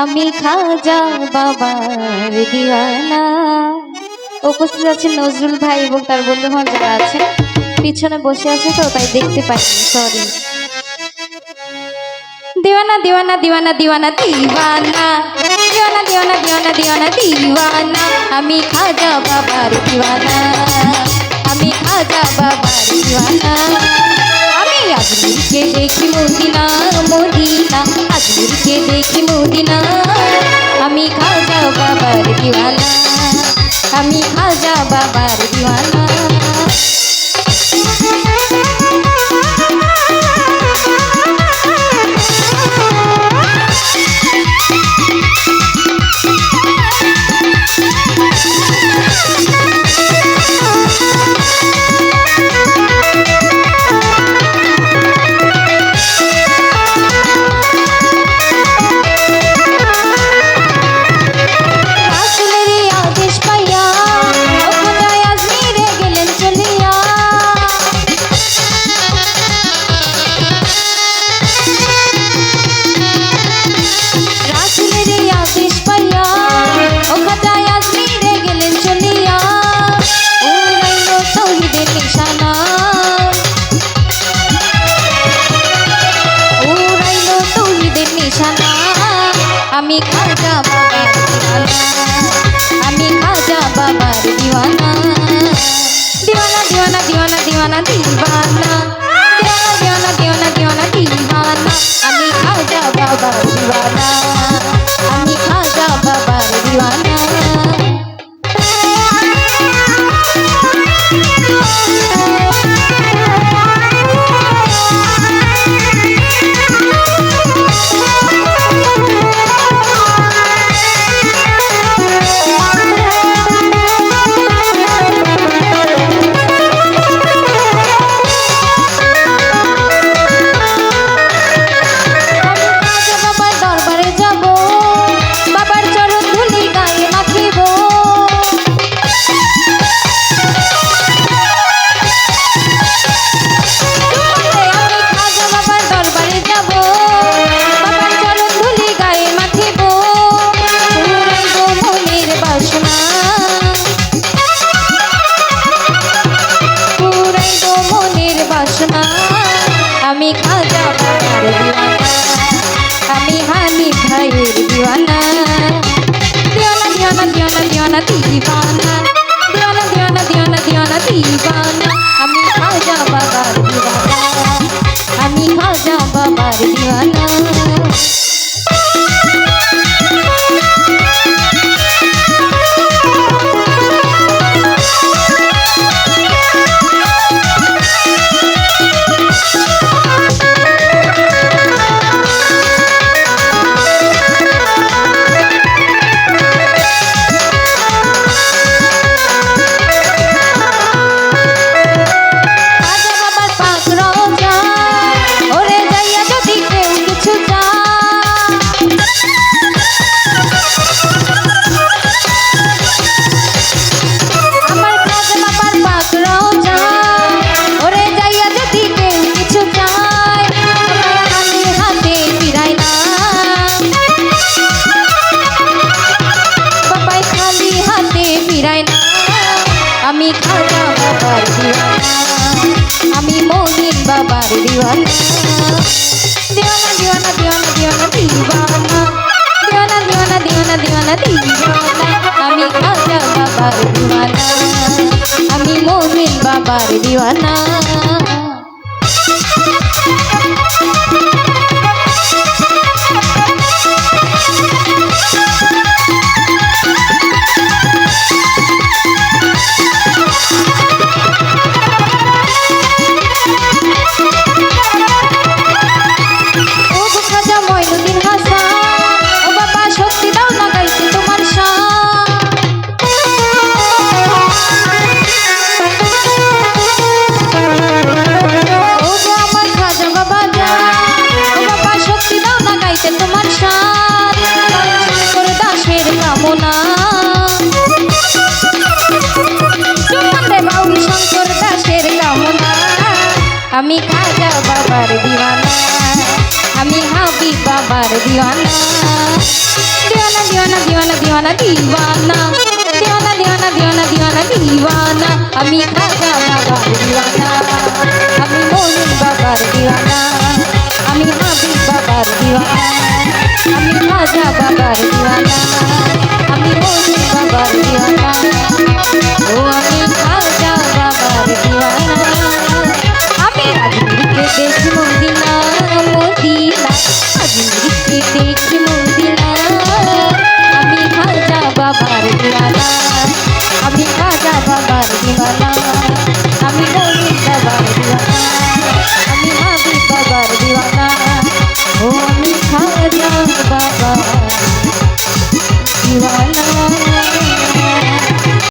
আমি খাজা বাবার দিওয়ানা। উপস্থিত আছেন নজরুল ভাই এবং তার বন্ধুবান্ধব যারা আছেন, পিছনে বসে আছে তো তাই দেখতে পাইনি, সরি। दीवाना दीवाना दीवाना दीवाना दीवाना दीवाना दीवाना दीवाना दीवाना दीवाना हमी खाजा बाबार दीवाना हमी खाजा बाबार दीवाना हमी अजमेर के देखी मोदीना मोदीना अजमेर के देखी मोदीना हमी खाजा बाबार दीवाना हमी खाजा बाबार दीवाना। আমি খাজা বাবার দিওয়ানা আমি খাজা বাবার দিওয়ানা দিওয়ানা দিওয়ানা দিওয়ানা দিওয়ানা দিওয়ানা দিওয়ানা দিওয়ানা দিওয়ানা দিওয়ানা আমি খাজা বাবার দিওয়ানা আমি খাজা বাবার দিওয়ানা। আমি খাজা বাবার দিওয়ানা আমি হানি ভাইয়ের দিওয়ানা দিওয়ানা দিওয়ানা দিওয়ানা দিওয়ানা দিওয়ানা দিওয়ানা দিওয়ানা দিওয়ানা দিওয়ানা দিওয়ানা আমি খাজা বাবার দিওয়ানা আমি খাজা বাবার দিওয়ানা। আমি খাজা বাবার দিওয়ানা আমি মোহিন বাবার দিওয়ানা দিওয়ানা দিওয়ানা দিওয়ানা দিওয়ানা দিওয়ানা দিওয়ানা দিওয়ানা দিওয়ানা দিওয়ানা আমি খাজা বাবার দিওয়ানা আমি মোহিন বাবার দিওয়ানা। আমি খাজা বাবার দিওয়ানা আমি হাবিব বাবার দিওয়ানা দিওয়ানা দিওয়ানা দিওয়ানা দিওয়ানা দিওয়ানা দিওয়ানা দিওয়ানা দিওয়ানা দিওয়ানা দিওয়ানা আমি খাজা বাবার